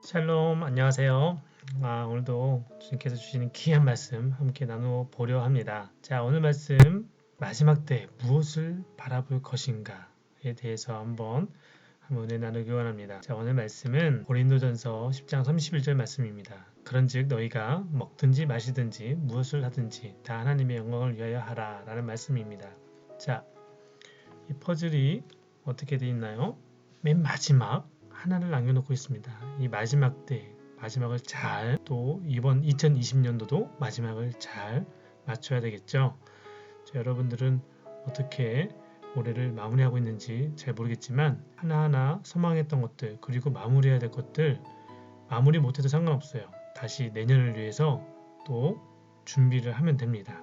샬롬, 안녕하세요. 오늘도 주님께서 주시는 귀한 말씀 함께 나누어 보려 합니다. 자, 오늘 말씀 마지막 때 무엇을 바라볼 것인가에 대해서 한번 은혜 나누기 원합니다. 자, 오늘 말씀은 고린도전서 10장 31절 말씀입니다. 그런즉 너희가 먹든지 마시든지 무엇을 하든지 다 하나님의 영광을 위하여 하라 라는 말씀입니다. 자, 이 퍼즐이 어떻게 되어 있나요? 맨 마지막 하나를 남겨놓고 있습니다. 이 마지막 때 마지막을 잘, 또 이번 2020년도도 마지막을 잘 맞춰야 되겠죠. 자, 여러분들은 어떻게 올해를 마무리하고 있는지 잘 모르겠지만 하나하나 소망했던 것들, 그리고 마무리해야 될 것들 마무리 못해도 상관없어요. 다시 내년을 위해서 또 준비를 하면 됩니다.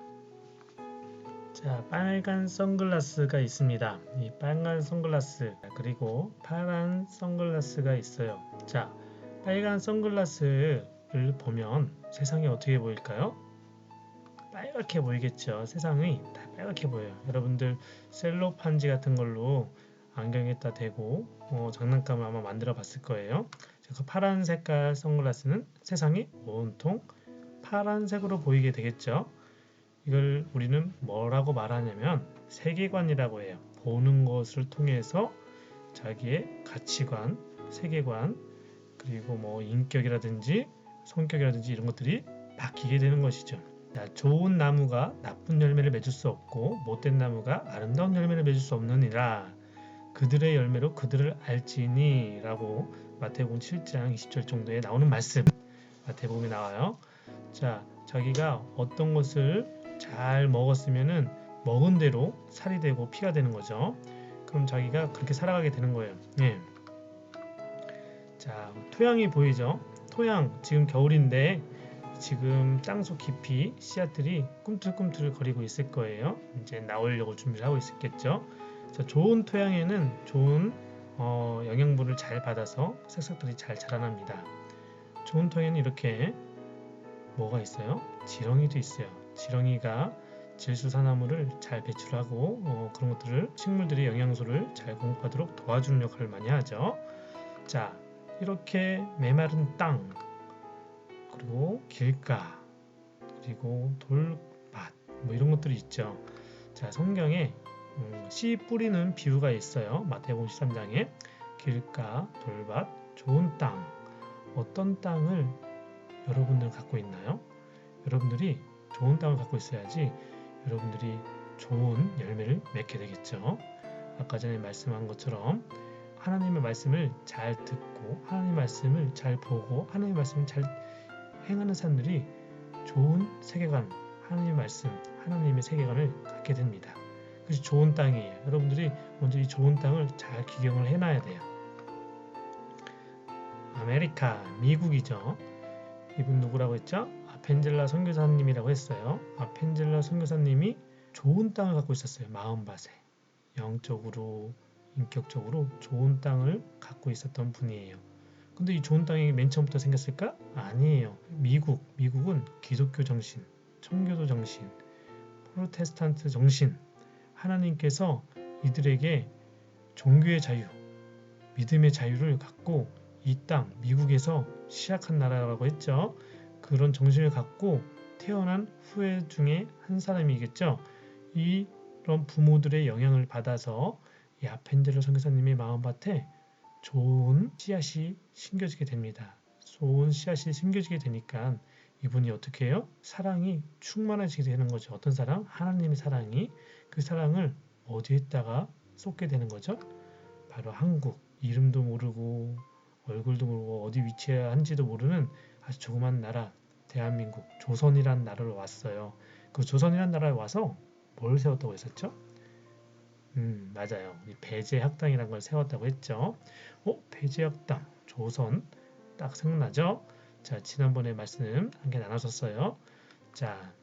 자, 빨간 선글라스가 있습니다. 이 빨간 선글라스, 그리고 파란 선글라스가 있어요. 자, 빨간 선글라스를 보면 세상이 어떻게 보일까요? 빨갛게 보이겠죠. 세상이 다 빨갛게 보여요. 여러분들 셀로판지 같은 걸로 안경에다 대고 장난감을 아마 만들어 봤을 거예요. 그 파란 색깔 선글라스는 세상이 온통 파란색으로 보이게 되겠죠. 이걸 우리는 뭐라고 말하냐면 세계관이라고 해요. 보는 것을 통해서 자기의 가치관, 세계관, 그리고 뭐 인격이라든지 성격이라든지 이런 것들이 바뀌게 되는 것이죠. 자, 좋은 나무가 나쁜 열매를 맺을 수 없고 못된 나무가 아름다운 열매를 맺을 수 없느니라. 그들의 열매로 그들을 알지니 라고 마태복음 7장 20절 정도에 나오는 말씀, 마태복음에 나와요. 자, 자기가 어떤 것을 잘 먹었으면은 먹은 대로 살이 되고 피가 되는 거죠. 그럼 자기가 그렇게 살아가게 되는 거예요. 예. 자, 토양이 보이죠? 토양, 지금 겨울인데 지금 땅속 깊이 씨앗들이 꿈틀꿈틀 거리고 있을 거예요. 이제 나오려고 준비를 하고 있겠죠. 자, 좋은 토양에는 좋은 영양분을 잘 받아서 새싹들이 잘 자라납니다. 좋은 토양에는 이렇게 뭐가 있어요? 지렁이도 있어요. 지렁이가 질소산화물을 잘 배출하고 그런 것들을 식물들이 영양소를 잘 공급하도록 도와주는 역할을 많이 하죠. 자, 이렇게 메마른 땅, 그리고 길가, 그리고 돌밭, 뭐 이런 것들이 있죠. 자, 성경에 씨 뿌리는 비유가 있어요. 마태복음 13장에 길가, 돌밭, 좋은 땅. 어떤 땅을 여러분들 갖고 있나요? 여러분들이 좋은 땅을 갖고 있어야지 여러분들이 좋은 열매를 맺게 되겠죠. 아까 전에 말씀한 것처럼 하나님의 말씀을 잘 듣고 하나님의 말씀을 잘 보고 하나님의 말씀을 잘 행하는 사람들이 좋은 세계관, 하나님의 말씀, 하나님의 세계관을 갖게 됩니다. 그것이 좋은 땅이에요. 여러분들이 먼저 이 좋은 땅을 잘 기경을 해놔야 돼요. 아메리카, 미국이죠. 이분 누구라고 했죠? 아펜젤라 선교사님이라고 했어요. 아펜젤라 선교사님이 좋은 땅을 갖고 있었어요. 마음밭에. 영적으로, 인격적으로 좋은 땅을 갖고 있었던 분이에요. 근데 이 좋은 땅이 맨 처음부터 생겼을까? 아니에요. 미국은 기독교 정신, 청교도 정신, 프로테스탄트 정신, 하나님께서 이들에게 종교의 자유, 믿음의 자유를 갖고 이 땅, 미국에서 시작한 나라라고 했죠. 그런 정신을 갖고 태어난 후예 중에 한 사람이겠죠. 이런 부모들의 영향을 받아서 이 아펜젤러 선교사님의 마음밭에 좋은 씨앗이 심겨지게 됩니다. 좋은 씨앗이 심겨지게 되니까 이분이 어떻게 해요? 사랑이 충만해지게 되는 거죠. 어떤 사랑? 하나님의 사랑이 그 사랑을 어디에다가 쏟게 되는 거죠? 바로 한국. 이름도 모르고 얼굴도 모르고 어디 위치한지도 모르는 아주 조그만 나라 대한민국 조선이란 나라로 왔어요. 그 조선이란 나라에 와서 뭘 세웠다고 했었죠? 맞아요. 배제학당이라는 걸 세웠다고 했죠. 배제학당, 조선 딱 생각나죠? 자, 지난번에 말씀 함께 나눴었어요. 자,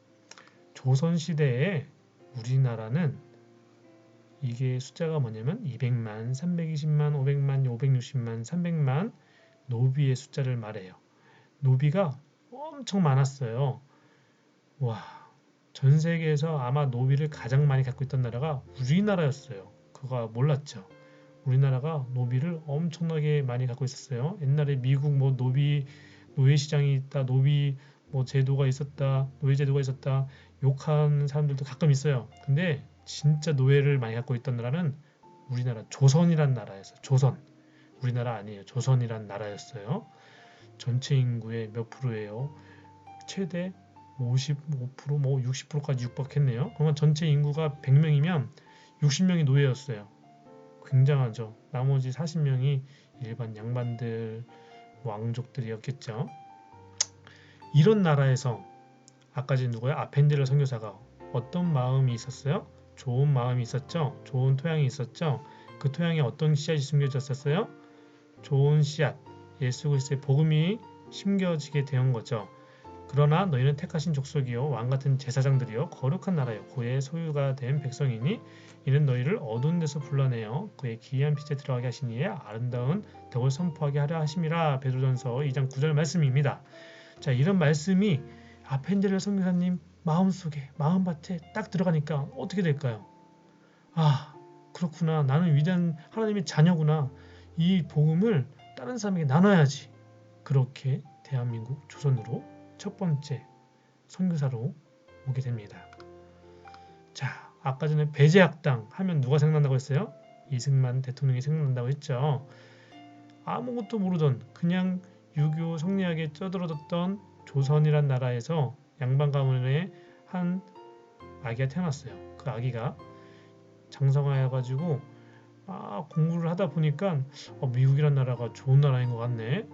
조선시대에 우리나라는 이게 숫자가 뭐냐면 200만, 320만, 500만, 560만, 300만 노비의 숫자를 말해요. 노비가 엄청 많았어요. 와, 전 세계에서 아마 노비를 가장 많이 갖고 있던 나라가 우리나라였어요. 그거 몰랐죠? 우리나라가 노비를 엄청나게 많이 갖고 있었어요. 옛날에 미국 뭐 노예 시장이 있다, 노비 뭐 제도가 있었다, 노예 제도가 있었다 욕하는 사람들도 가끔 있어요. 근데 진짜 노예를 많이 갖고 있던 나라는 우리나라 조선이란 나라였어요. 조선. 우리나라 아니에요. 조선이란 나라였어요. 전체 인구의 몇 프로예요? 최대 55%, 뭐 60%까지 육박했네요. 그러면 전체 인구가 100명이면 60명이 노예였어요. 굉장하죠. 나머지 40명이 일반 양반들, 왕족들이었겠죠. 이런 나라에서 아까 전 누구야? 아펜젤러 선교사가 어떤 마음이 있었어요? 좋은 마음이 있었죠. 좋은 토양이 있었죠. 그 토양에 어떤 씨앗이 숨겨졌었어요? 좋은 씨앗, 예수 그리스도의 복음이 심겨지게 된 거죠. 그러나 너희는 택하신 족속이요 왕같은 제사장들이요 거룩한 나라요 그의 소유가 된 백성이니 이는 너희를 어두운 데서 불러내어 그의 기이한 빛에 들어가게 하시니에 아름다운 덕을 선포하게 하려 하심이라. 베드로전서 2장 9절 말씀입니다. 자, 이런 말씀이 아펜젤러 선교사님 마음속에 마음밭에 딱 들어가니까 어떻게 될까요? 아, 그렇구나. 나는 위대한 하나님의 자녀구나. 이 복음을 다른 사람에게 나눠야지. 그렇게 대한민국 조선으로 첫 번째 선교사로 오게 됩니다. 자, 아까 전에 배제학당 하면 누가 생각난다고 했어요? 이승만 대통령이 생각난다고 했죠. 아무것도 모르던 그냥 유교 성리학에 쩌들어졌던 조선이란 나라에서 양반 가문의 한 아기가 태어났어요. 그 아기가 장성하여가지고 공부를 하다 보니까 미국이란 나라가 좋은 나라인 것 같네.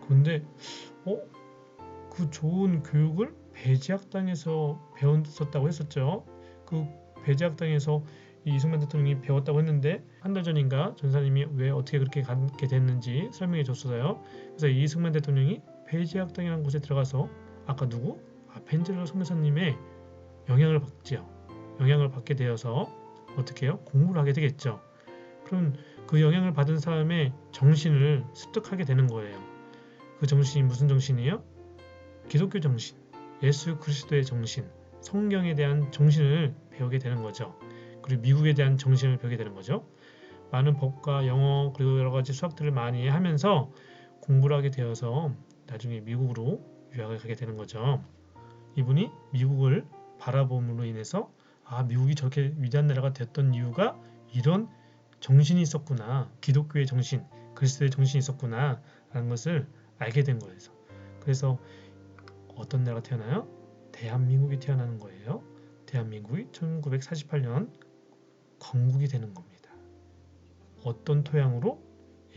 그런데 그 좋은 교육을 배제학당에서 배웠었다고 했었죠. 그 배제학당에서 이승만 대통령이 배웠다고 했는데 한 달 전인가 전사님이 왜 어떻게 그렇게 갖게 됐는지 설명해 줬어요. 그래서 이승만 대통령이 배제학당이라는 곳에 들어가서 아까 누구? 아펜젤러 선교사님의 영향을 받지요. 영향을 받게 되어서 어떻게 해요? 공부를 하게 되겠죠. 그럼 그 영향을 받은 사람의 정신을 습득하게 되는 거예요. 그 정신이 무슨 정신이에요? 기독교 정신, 예수 그리스도의 정신, 성경에 대한 정신을 배우게 되는 거죠. 그리고 미국에 대한 정신을 배우게 되는 거죠. 많은 법과 영어 그리고 여러 가지 수학들을 많이 하면서 공부를 하게 되어서 나중에 미국으로 유학을 가게 되는 거죠. 이분이 미국을 바라봄으로 인해서 미국이 저렇게 위대한 나라가 됐던 이유가 이런 정신이 있었구나. 기독교의 정신, 그리스도의 정신이 있었구나 라는 것을 알게 된 거예요. 그래서 어떤 나라가 태어나요? 대한민국이 태어나는 거예요. 대한민국이 1948년 건국이 되는 겁니다. 어떤 토양으로?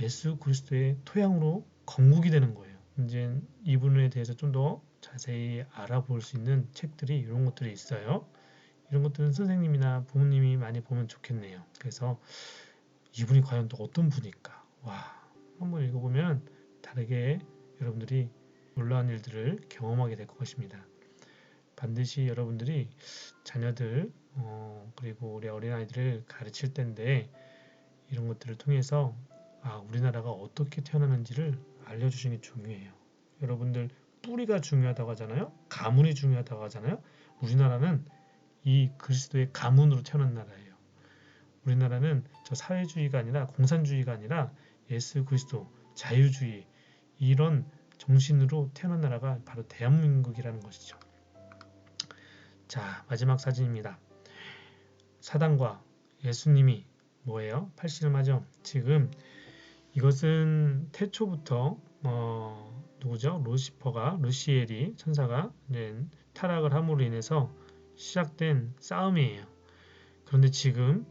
예수 그리스도의 토양으로 건국이 되는 거예요. 이제 이분에 대해서 좀 더 자세히 알아볼 수 있는 책들이 이런 것들이 있어요. 이런 것들은 선생님이나 부모님이 많이 보면 좋겠네요. 그래서 이분이 과연 또 어떤 분일까? 한번 읽어보면 다르게 여러분들이 놀라운 일들을 경험하게 될 것입니다. 반드시 여러분들이 자녀들 그리고 우리 어린아이들을 가르칠 때인데 이런 것들을 통해서 우리나라가 어떻게 태어나는지를 알려주시는 게 중요해요. 여러분들 뿌리가 중요하다고 하잖아요. 가문이 중요하다고 하잖아요. 우리나라는 이 그리스도의 가문으로 태어난 나라예요. 우리나라는 저 사회주의가 아니라 공산주의가 아니라 예수 그리스도 자유주의 이런 정신으로 태어난 나라가 바로 대한민국이라는 것이죠. 자, 마지막 사진입니다. 사단과 예수님이 뭐예요? 팔씨름하죠. 지금 이것은 태초부터 누구죠? 루시엘이 천사가 타락을 함으로 인해서 시작된 싸움이에요. 그런데 지금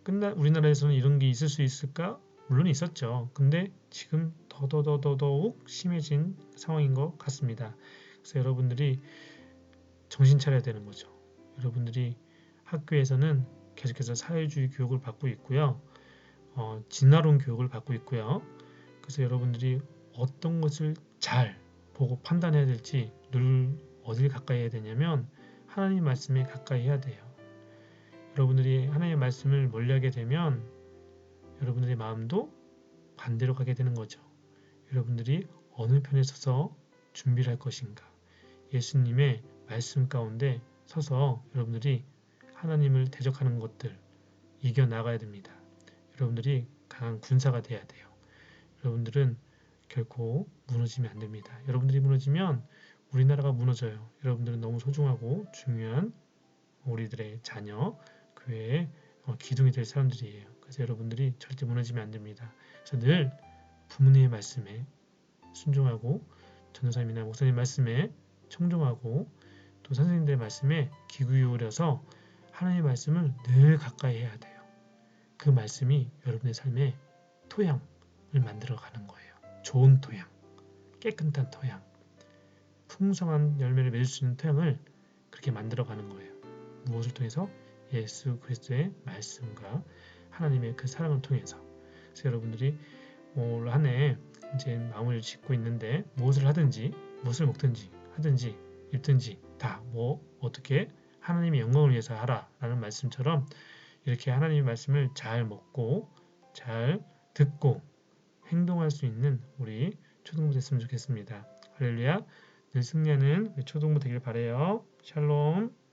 우리나라에서는 이런 게 있을 수 있을까? 물론 있었죠. 근데 지금 더더욱 심해진 상황인 것 같습니다. 그래서 여러분들이 정신 차려야 되는 거죠. 여러분들이 학교에서는 계속해서 사회주의 교육을 받고 있고요. 진화론 교육을 받고 있고요. 그래서 여러분들이 어떤 것을 잘 보고 판단해야 될지 늘 어딜 가까이 해야 되냐면 하나님 말씀에 가까이 해야 돼요. 여러분들이 하나님의 말씀을 멀리하게 되면 여러분들의 마음도 반대로 가게 되는 거죠. 여러분들이 어느 편에 서서 준비를 할 것인가. 예수님의 말씀 가운데 서서 여러분들이 하나님을 대적하는 것들 이겨나가야 됩니다. 여러분들이 강한 군사가 돼야 돼요. 여러분들은 결코 무너지면 안 됩니다. 여러분들이 무너지면 우리나라가 무너져요. 여러분들은 너무 소중하고 중요한 우리들의 자녀, 교회의 기둥이 될 사람들이에요. 그래서 여러분들이 절대 무너지면 안 됩니다. 그래서 늘 부모님의 말씀에 순종하고 전도사님이나 목사님 말씀에 청종하고 또 선생님들의 말씀에 귀 기울여서 하나님의 말씀을 늘 가까이 해야 돼요. 그 말씀이 여러분의 삶의 토양을 만들어가는 거예요. 좋은 토양, 깨끗한 토양, 풍성한 열매를 맺을 수 있는 토양을 그렇게 만들어가는 거예요. 무엇을 통해서? 예수 그리스도의 말씀과 하나님의 그 사랑을 통해서. 그래서 여러분들이 올 한 해 이제 마무리를 짓고 있는데 무엇을 하든지, 무엇을 먹든지, 하든지, 입든지 다 뭐 어떻게 하나님의 영광을 위해서 하라라는 말씀처럼 이렇게 하나님의 말씀을 잘 먹고 잘 듣고 행동할 수 있는 우리 초등부 됐으면 좋겠습니다. 할렐루야. 늘 승리하는 우리 초등부 되길 바래요. 샬롬.